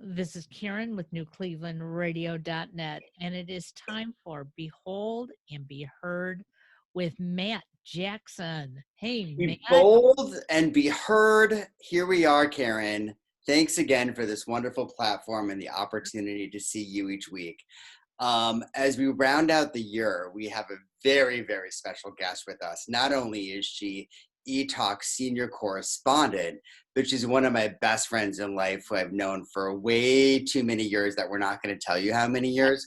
This is Karen with NewClevelandRadio.net, and it is time for Behold and Be Heard with Matt Jackson. Hey, Be Matt. bold and be heard. Here we are, Karen. Thanks again for this wonderful platform and the opportunity to see you each week. As we round out the year, we have a very, very special guest with us. Not only is she etalk senior correspondent, but she's one of my best friends in life who I've known for way too many years that we're not going to tell you how many years.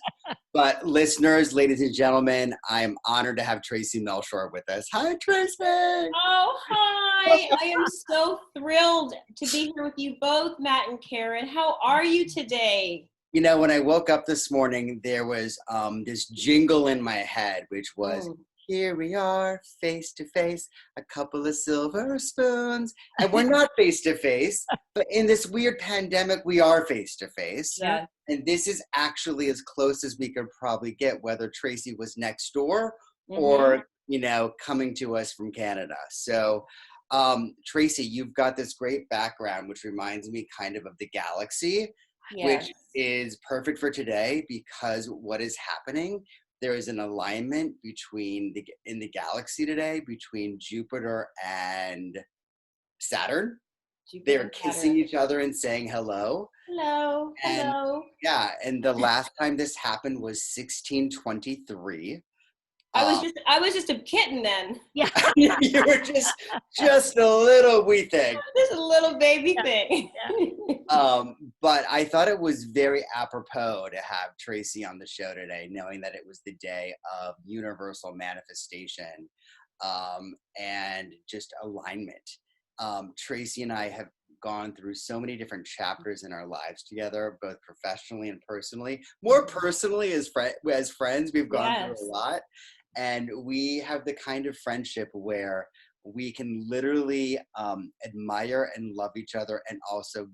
But listeners, ladies and gentlemen, I am honored to have Traci Melchor with us. Hi, Traci. Oh, hi. I am so thrilled to be here with you both, Matt and Karen. How are you today? You know, when I woke up this morning, there was this jingle in my head, which was, here we are, face to face, a couple of silver spoons. And we're not face to face, but in this weird pandemic, we are face to face. Yeah. And this is actually as close as we could probably get, whether Traci was next door or, you know, coming to us from Canada. So, Traci, you've got this great background, which reminds me kind of the galaxy, which is perfect for today because what is happening, there is an alignment in the galaxy today between Jupiter and Saturn. They're kissing each other and saying hello. Hello. And Hello. yeah, and the last time this happened was 1623. I was just a kitten then. Yeah. You were just a little wee thing. Just a little baby thing. But I thought it was very apropos to have Traci on the show today, knowing that it was the day of universal manifestation and just alignment. Traci and I have gone through so many different chapters in our lives together, both professionally and personally. More personally, as friends, we've gone through a lot. And we have the kind of friendship where we can literally admire and love each other and also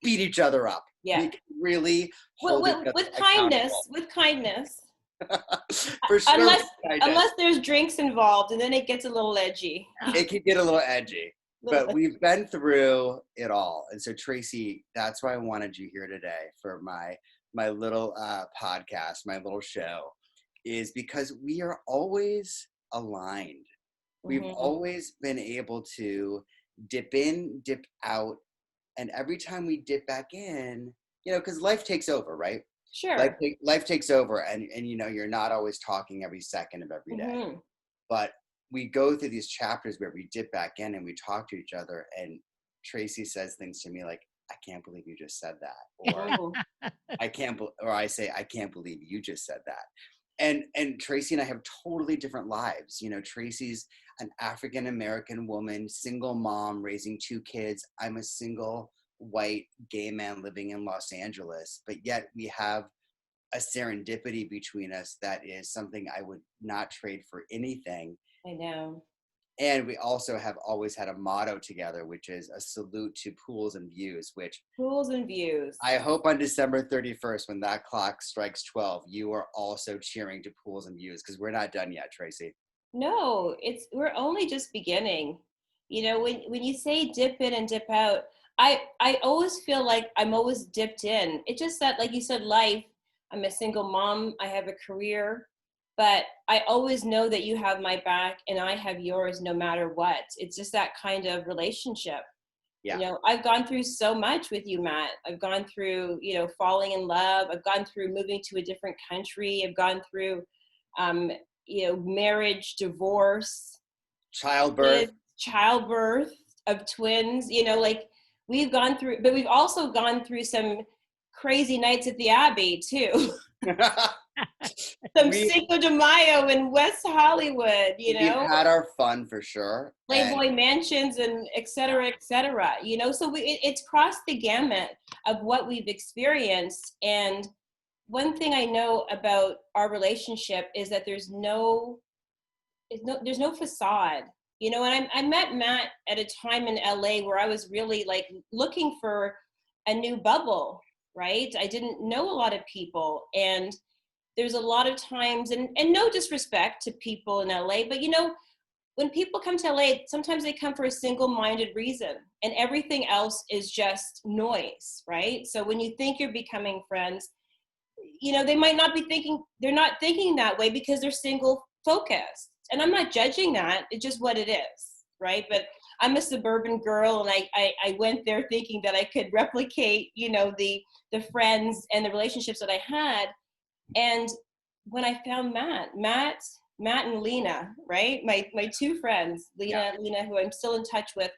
beat each other up. Yeah. We can really hold with kindness. With kindness. For sure. Unless there's drinks involved, and then it gets a little edgy. It can get a little edgy. But we've been through it all. And so, Traci, that's why I wanted you here today for my little podcast, my little show, is because we are always aligned. We've always been able to dip in, dip out. And every time we dip back in, you know, because life takes over, right? Sure. Life takes over. And, you know, you're not always talking every second of every day. But we go through these chapters where we dip back in and we talk to each other. And Traci says things to me like, I can't believe you just said that. Or I say, I can't believe you just said that. And Traci and I have totally different lives. You know, Traci's an African-American woman, single mom, raising 2 kids. I'm a single white gay man living in Los Angeles, but yet we have a serendipity between us that is something I would not trade for anything. I know. And we also have always had a motto together, which is a salute to pools and views, which Pools and views. I hope on December 31st, when that clock strikes 12, you are also cheering to pools and views, because we're not done yet, Traci. No, we're only just beginning. You know, when you say dip in and dip out, I always feel like I'm always dipped in. It's just that, like you said, life, I'm a single mom, I have a career, but I always know that you have my back and I have yours no matter what. It's just that kind of relationship. Yeah. You know, I've gone through so much with you, Matt. I've gone through, you know, falling in love. I've gone through moving to a different country. I've gone through, you know, marriage, divorce, childbirth of twins, you know, like we've gone through, but we've also gone through some crazy nights at the Abbey too. Some Cinco de Mayo in West Hollywood, you know. We've had our fun for sure. Playboy mansions and et cetera, you know. So it's crossed the gamut of what we've experienced. And one thing I know about our relationship is that there's no facade, you know. And I met Matt at a time in LA where I was really like looking for a new bubble, right? I didn't know a lot of people, and there's a lot of times, and no disrespect to people in LA, but you know, when people come to LA, sometimes they come for a single-minded reason, and everything else is just noise, right? So when you think you're becoming friends, you know, they might not be thinking, they're not thinking that way because they're single focused. And I'm not judging that. It's just what it is, right? But I'm a suburban girl, and I went there thinking that I could replicate, you know, the friends and the relationships that I had. And when I found Matt and Lena, right? My two friends, Lena, who I'm still in touch with.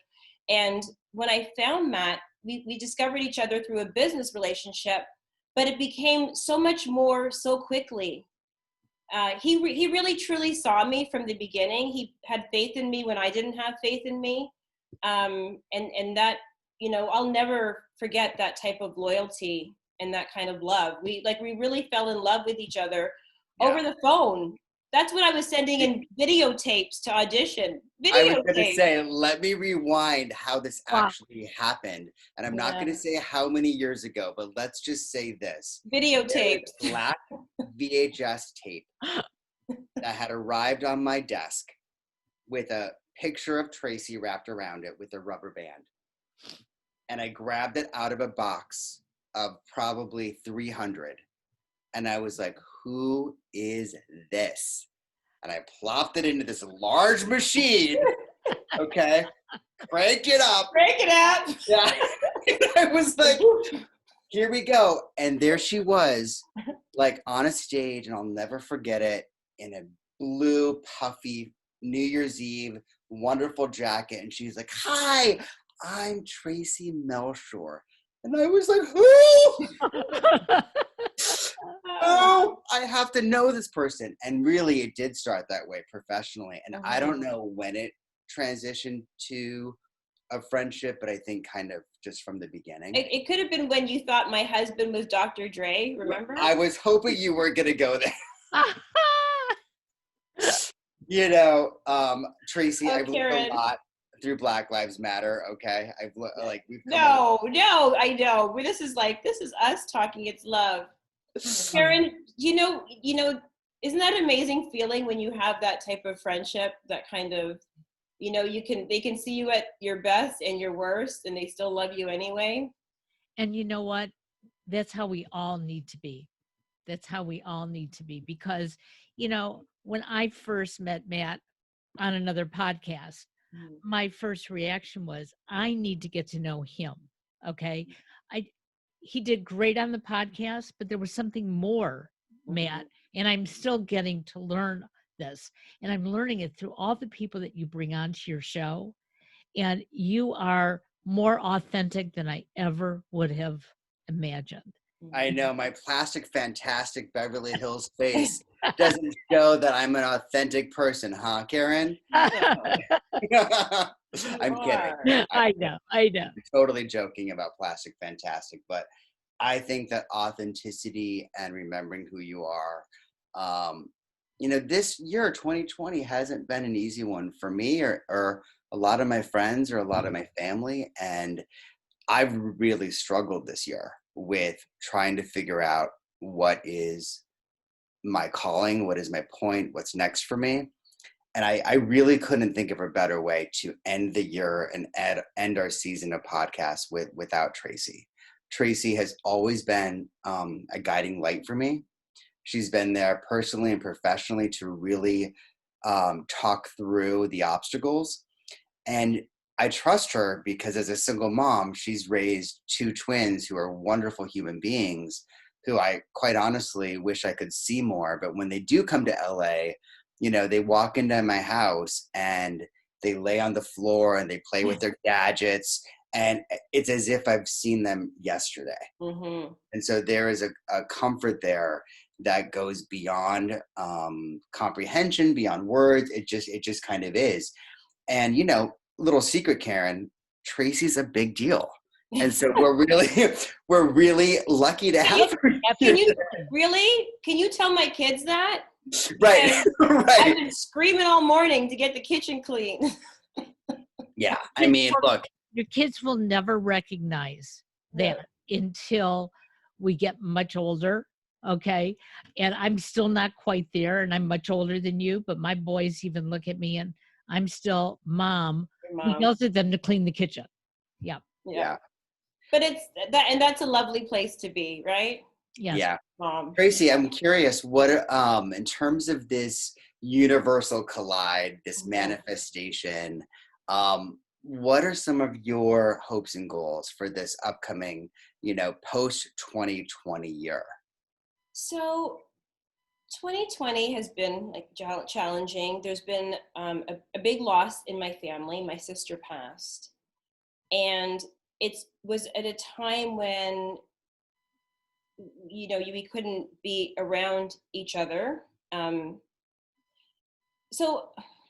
And when I found Matt, we discovered each other through a business relationship, but it became so much more so quickly. He really truly saw me from the beginning. He had faith in me when I didn't have faith in me. And that, you know, I'll never forget that type of loyalty and that kind of love. We really fell in love with each other over the phone. That's when I was sending in videotapes to audition. I was going to say, let me rewind how this actually happened. And I'm not going to say how many years ago, but let's just say this. Videotapes. Black VHS tape that had arrived on my desk with a picture of Traci wrapped around it with a rubber band. And I grabbed it out of a box of probably 300. And I was like, who is this? And I plopped it into this large machine. Okay. Crank it up. Yeah. And I was like, here we go. And there she was, like on a stage, and I'll never forget it, in a blue, puffy New Year's Eve, wonderful jacket. And she's like, hi, I'm Traci Melchor. And I was like, who? Oh, I have to know this person. And really, it did start that way professionally. And I don't know when it transitioned to a friendship, but I think kind of just from the beginning. It could have been when you thought my husband was Dr. Dre, remember? I was hoping you were going to go there. You know, Traci, I've learned a lot through Black Lives Matter. Okay. We've I know. This is us talking. It's love. Karen, you know, isn't that an amazing feeling when you have that type of friendship, that kind of, you know, they can see you at your best and your worst, and they still love you anyway. And you know what? That's how we all need to be. Because, you know, when I first met Matt on another podcast, my first reaction was, I need to get to know him. Okay. He did great on the podcast, but there was something more, Matt, and I'm still getting to learn this, and I'm learning it through all the people that you bring onto your show, and you are more authentic than I ever would have imagined. I know, my plastic, fantastic Beverly Hills face doesn't show that I'm an authentic person, huh, Karen? I'm kidding. I know. I'm totally joking about plastic, fantastic, but I think that authenticity and remembering who you are, you know, this year, 2020, hasn't been an easy one for me or a lot of my friends or a lot of my family. And I've really struggled this year with trying to figure out what is my calling, what is my point, what's next for me. And I really couldn't think of a better way to end the year and end our season of podcasts without Traci. Traci has always been a guiding light for me. She's been there personally and professionally to really talk through the obstacles. And I trust her because as a single mom, she's raised two twins who are wonderful human beings who I quite honestly wish I could see more. But when they do come to LA, you know, they walk into my house and they lay on the floor and they play with their gadgets. And it's as if I've seen them yesterday. And so there is a comfort there that goes beyond comprehension, beyond words. It just kind of is. And, you know, little secret, Karen, Traci's a big deal. And so we're really lucky to have her. Can you tell my kids that? Right. Right. I've been screaming all morning to get the kitchen clean. Yeah. I mean, look. Your kids will never recognize that until we get much older. Okay. And I'm still not quite there, and I'm much older than you, but my boys even look at me and I'm still mom Your who mom. yells at them to clean the kitchen. Yeah. Yeah. But it's that, and that's a lovely place to be, right? Yes. Yeah. Mom. Traci, I'm curious, what in terms of this universal collide, this manifestation, what are some of your hopes and goals for this upcoming, post 2020 year? So 2020 has been like challenging. There's been a big loss in my family. My sister passed, and it was at a time when we couldn't be around each other. So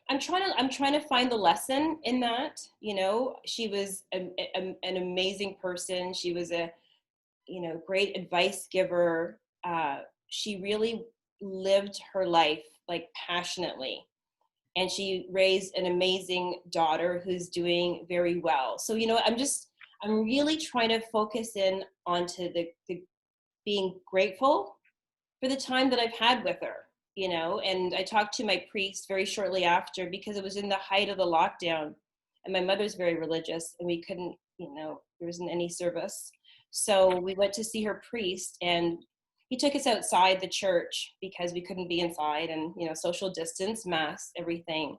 I'm trying to find the lesson in that. She was an amazing person. She was a great advice giver. She really lived her life like passionately, and she raised an amazing daughter who's doing very well. So I'm really trying to focus in onto the being grateful for the time that I've had with her. And I talked to my priest very shortly after, because it was in the height of the lockdown, and my mother's very religious, and we couldn't, there wasn't any service. So we went to see her priest, and he took us outside the church because we couldn't be inside, and social distance, mask, everything.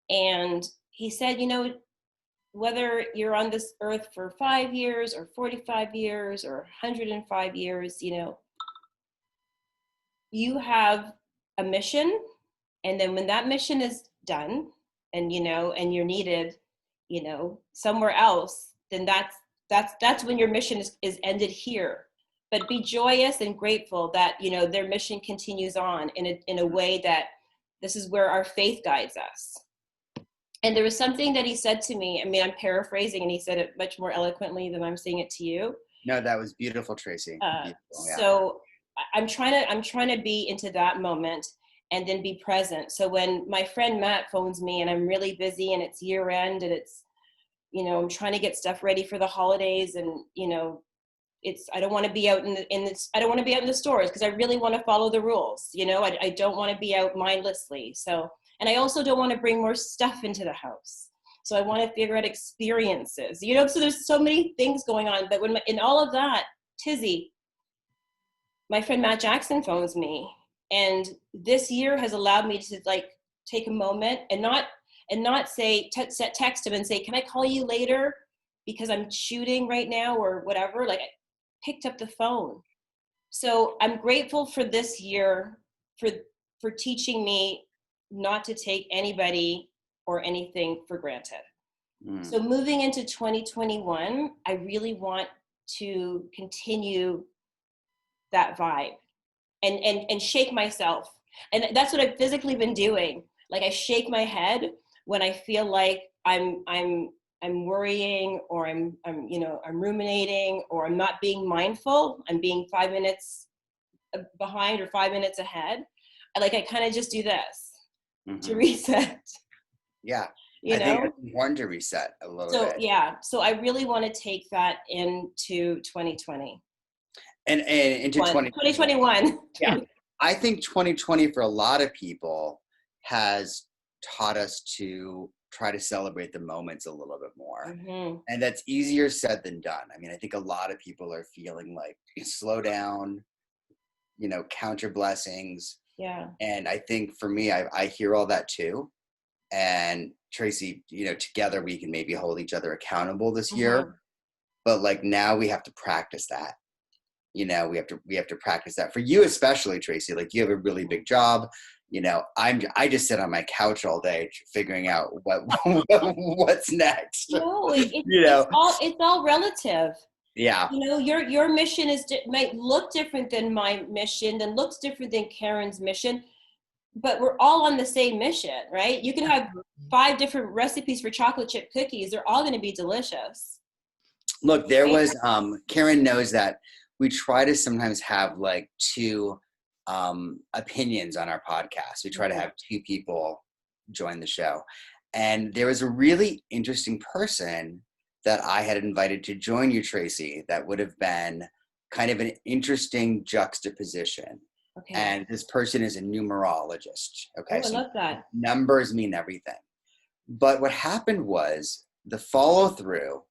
And he said, whether you're on this earth for 5 years or 45 years or 105 years, you have a mission, and then when that mission is done, and and you're needed somewhere else, then that's when your mission is ended here. But be joyous and grateful that their mission continues on in a way that this is where our faith guides us. And there was something that he said to me. I mean, I'm paraphrasing, and he said it much more eloquently than I'm saying it to you. No, that was beautiful, Traci. Beautiful, yeah. So I'm trying to be into that moment and then be present. So when my friend Matt phones me and I'm really busy and it's year end and it's, I'm trying to get stuff ready for the holidays, and, I don't want to be out I don't want to be out in the stores because I really want to follow the rules. I don't want to be out mindlessly. So, and I also don't want to bring more stuff into the house. So I want to figure out experiences, so there's so many things going on. But in all of that, Tizzy, my friend Matt Jackson phones me, and this year has allowed me to take a moment and not say text him and say, can I call you later because I'm shooting right now or whatever. Like, I picked up the phone. So I'm grateful for this year for teaching me not to take anybody or anything for granted. So moving into 2021, I really want to continue that vibe and shake myself. And that's what I've physically been doing. Like, I shake my head when I feel like I'm worrying, or I'm ruminating, or I'm not being mindful. I'm being 5 minutes behind or 5 minutes ahead. I kind of just do this to reset. Yeah. I think it's important to reset a little bit. Yeah. So I really want to take that into 2020. And into 2021. Yeah. I think 2020 for a lot of people has taught us to try to celebrate the moments a little bit more. Mm-hmm. And that's easier said than done. I mean, I think a lot of people are feeling like, slow down, count your blessings. Yeah. And I think for me, I hear all that too. And Traci, together we can maybe hold each other accountable this year. But now we have to practice that. We have to practice that. For you especially, Traci, you have a really big job. I just sit on my couch all day figuring out what's next. No, it's all relative. Yeah. Your mission might look different than my mission, then looks different than Karen's mission, but we're all on the same mission, right? You can have 5 different recipes for chocolate chip cookies. They're all going to be delicious. Look, there was Karen knows that we try to sometimes have 2 opinions on our podcast. We try to have 2 people join the show. And there was a really interesting person that I had invited to join you, Traci, that would have been kind of an interesting juxtaposition. Okay. And this person is a numerologist. Okay. Oh, I love that. Numbers mean everything. But what happened was the follow through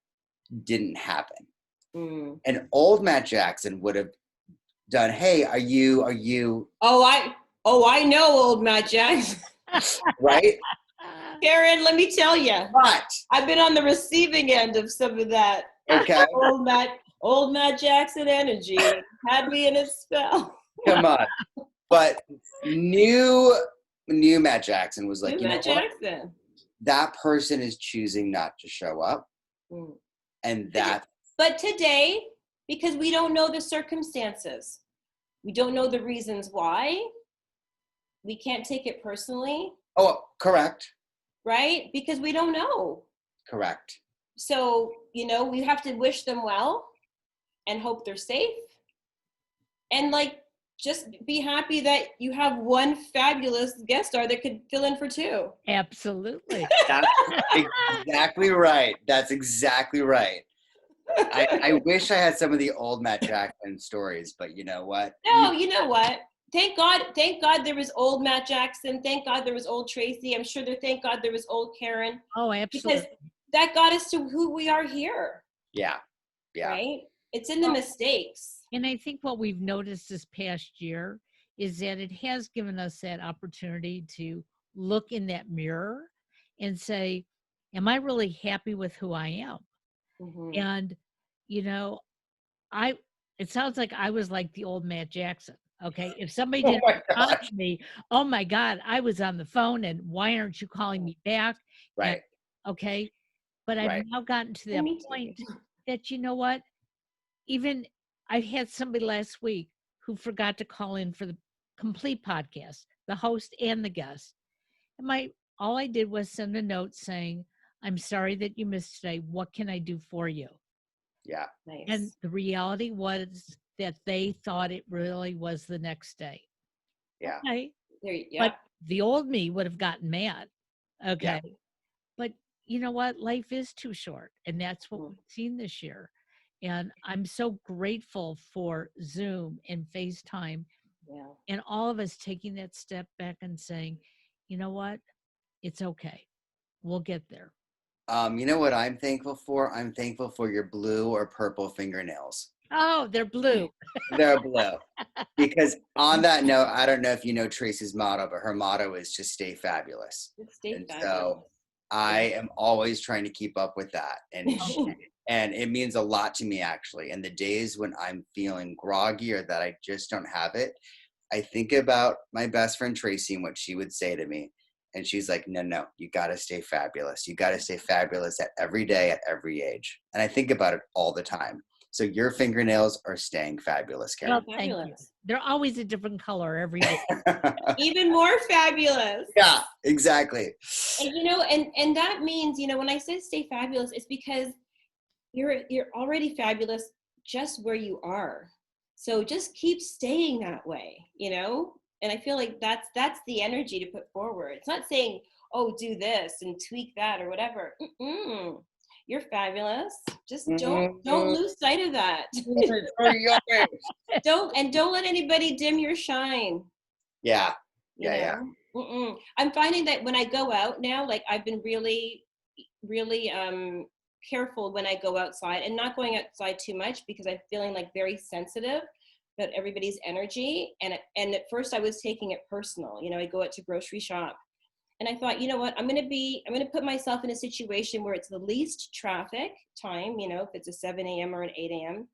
didn't happen. And old Matt Jackson would have done, hey, are you? Oh, I know old Matt Jackson. Right? Karen, let me tell you. What? I've been on the receiving end of some of that. Okay. Old Matt Jackson energy had me in a spell. Come on. But new Matt Jackson was like, New you know Matt what? Jackson. That person is choosing not to show up. And that. But today, because we don't know the circumstances, we don't know the reasons why, we can't take it personally. Oh, correct. Right? Because we don't know. Correct. So, we have to wish them well and hope they're safe. And just be happy that you have one fabulous guest star that could fill in for two. Absolutely. That's exactly right. That's exactly right. I wish I had some of the old Matt Jackson stories, but you know what? No, you know what? Thank God there was old Matt Jackson. Thank God there was old Traci. I'm sure thank God there was old Karen. Oh, absolutely. Because that got us to who we are here. Yeah. Yeah. Right? It's in the mistakes. And I think what we've noticed this past year is that it has given us that opportunity to look in that mirror and say, am I really happy with who I am? And, it sounds like I was like the old Matt Jackson. Okay. If somebody didn't respond to me, oh my God, I was on the phone and why aren't you calling me back? Right. And, okay. But I've now gotten to that point that, you know what? Even I had somebody last week who forgot to call in for the complete podcast, the host and the guest. And all I did was send a note saying, I'm sorry that you missed today. What can I do for you? Yeah. Nice. And the reality was that they thought it really was the next day. Yeah. Okay. But the old me would have gotten mad. Okay. Yeah. But you know what? Life is too short. And that's what we've seen this year. And I'm so grateful for Zoom and FaceTime and all of us taking that step back and saying, you know what? It's okay. We'll get there. You know what I'm thankful for? I'm thankful for your blue or purple fingernails. Oh, they're blue. They're blue. Because on that note, I don't know if you know Traci's motto, but her motto is just stay fabulous. So I am always trying to keep up with that. And it means a lot to me, actually. And the days when I'm feeling groggy or that I just don't have it, I think about my best friend Traci and what she would say to me. And she's like, no, you got to stay fabulous. You got to stay fabulous at every day, at every age. And I think about it all the time. So your fingernails are staying fabulous, Karen. Well, thank you. They're always a different color every day. Even more fabulous. Yeah, exactly. And and that means, when I say stay fabulous, it's because you're already fabulous just where you are. So just keep staying that way, And I feel like that's the energy to put forward. It's not saying, oh, do this and tweak that or whatever. You're fabulous. Just don't lose sight of that. Don't let anybody dim your shine. Yeah. I'm finding that when I go out now, I've been really, really careful when I go outside and not going outside too much because I'm feeling very sensitive about everybody's energy. And at first I was taking it personal. I go out to grocery shop and I thought, you know what, I'm going to put myself in a situation where it's the least traffic time, if it's a 7 a.m. or an 8 a.m.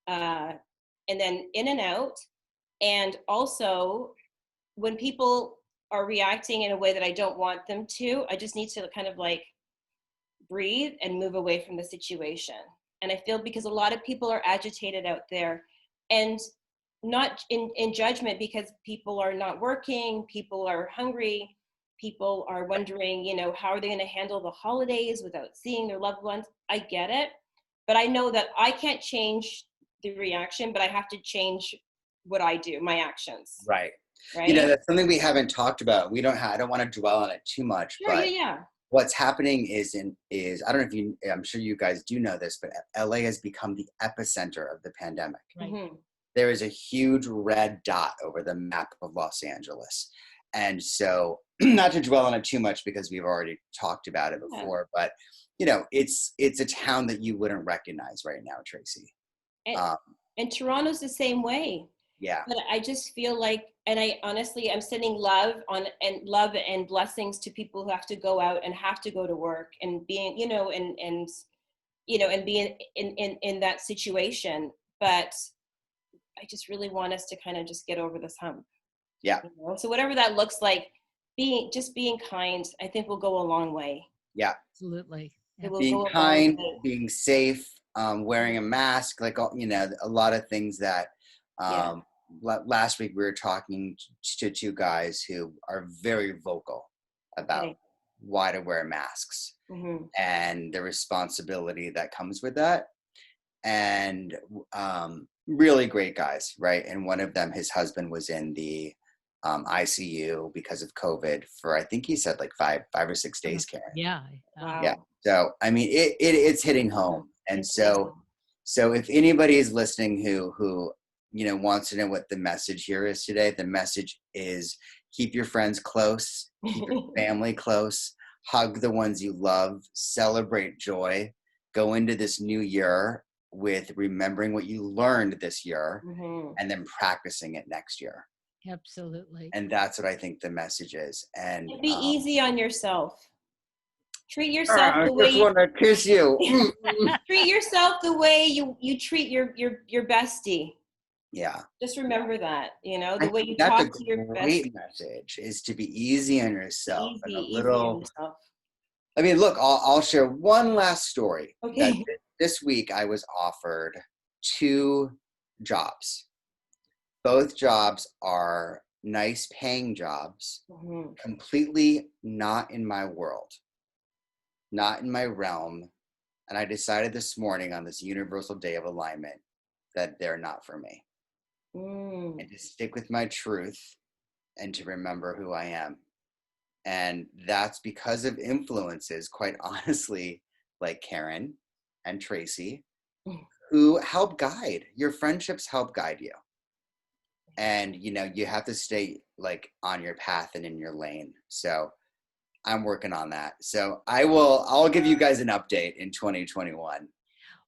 And then in and out. And also when people are reacting in a way that I don't want them to, I just need to kind of breathe and move away from the situation. And I feel because a lot of people are agitated out there and not in judgment because people are not working, people are hungry, people are wondering, how are they going to handle the holidays without seeing their loved ones? I get it, but I know that I can't change the reaction, but I have to change what I do, my actions. Right. That's something we haven't talked about. I don't want to dwell on it too much, but what's happening is I don't know if I'm sure you guys do know this, but LA has become the epicenter of the pandemic. Right. There is a huge red dot over the map of Los Angeles. And so, not to dwell on it too much because we've already talked about it before, but it's a town that you wouldn't recognize right now, Traci. And Toronto's the same way. Yeah. But I just feel like, and I honestly, I'm sending love and blessings to people who have to go out and have to go to work and being, and being in that situation. But I just really want us to kind of just get over this hump. Yeah. So whatever that looks like, being kind, I think will go a long way. Yeah. Absolutely. Being kind, being safe, wearing a mask, like, a lot of things that, last week we were talking to two guys who are very vocal about why to wear masks and the responsibility that comes with that. And really great guys, right? And one of them, his husband was in the ICU because of COVID for, I think he said like 5 or 6 days, Karen. Yeah. Wow. Yeah. So, I mean, it's hitting home. And so if anybody is listening who wants to know what the message here is today, the message is keep your friends close, keep your family close, hug the ones you love, celebrate joy, go into this new year with remembering what you learned this year and then practicing it next year. Absolutely. And that's what I think the message is. And be easy on yourself. Treat yourself the way I just want to kiss you. Treat yourself the way you treat your bestie. Yeah. Just remember that, the way you talk to your bestie. That's a great message, is to be easy on yourself. Easy on yourself. I mean, look, I'll share one last story. Okay. This week I was offered 2 jobs. Both jobs are nice paying jobs, completely not in my world, not in my realm. And I decided this morning on this universal day of alignment that they're not for me. And to stick with my truth and to remember who I am. And that's because of influences, quite honestly, like Karen and Traci, who help guide. Your friendships help guide you. And, you have to stay like on your path and in your lane. So I'm working on that. So I'll give you guys an update in 2021.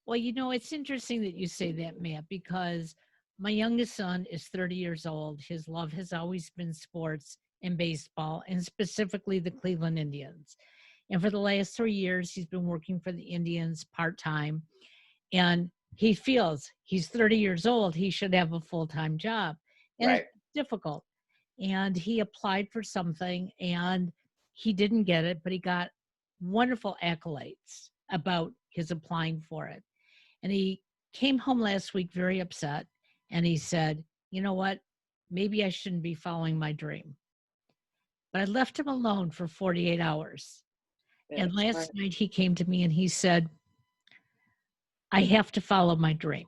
Well, it's interesting that you say that, Matt, because my youngest son is 30 years old. His love has always been sports and baseball, and specifically the Cleveland Indians. And for the last 3 years, he's been working for the Indians part-time. And he feels he's 30 years old. He should have a full-time job. And It's difficult. And he applied for something and he didn't get it, but he got wonderful accolades about his applying for it. And he came home last week very upset. And he said, you know what? Maybe I shouldn't be following my dream. But I left him alone for 48 hours. And last night he came to me and he said, I have to follow my dream.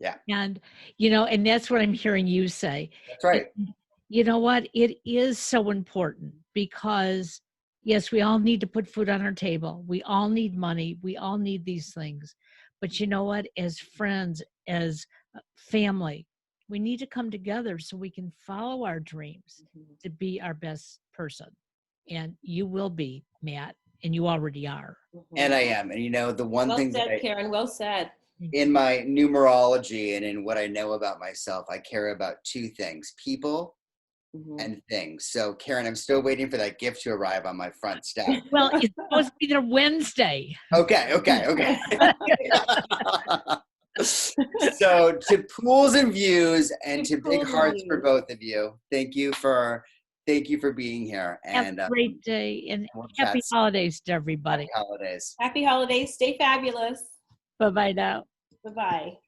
Yeah. And, and that's what I'm hearing you say. That's right. And you know what? It is so important because, yes, we all need to put food on our table. We all need money. We all need these things. But you know what? As friends, as family, we need to come together so we can follow our dreams to be our best person. And you will be, Matt, and you already are. And I am. And the one thing that Karen, well said. In my numerology and in what I know about myself, I care about 2 things: people and things. So, Karen, I'm still waiting for that gift to arrive on my front step. Well, it's supposed to be there Wednesday. Okay. So, to pools and views and to big hearts for both of you. Thank you for being here. And have a great day and happy holidays to everybody. Happy holidays. Happy holidays. Stay fabulous. Bye-bye now. Bye-bye.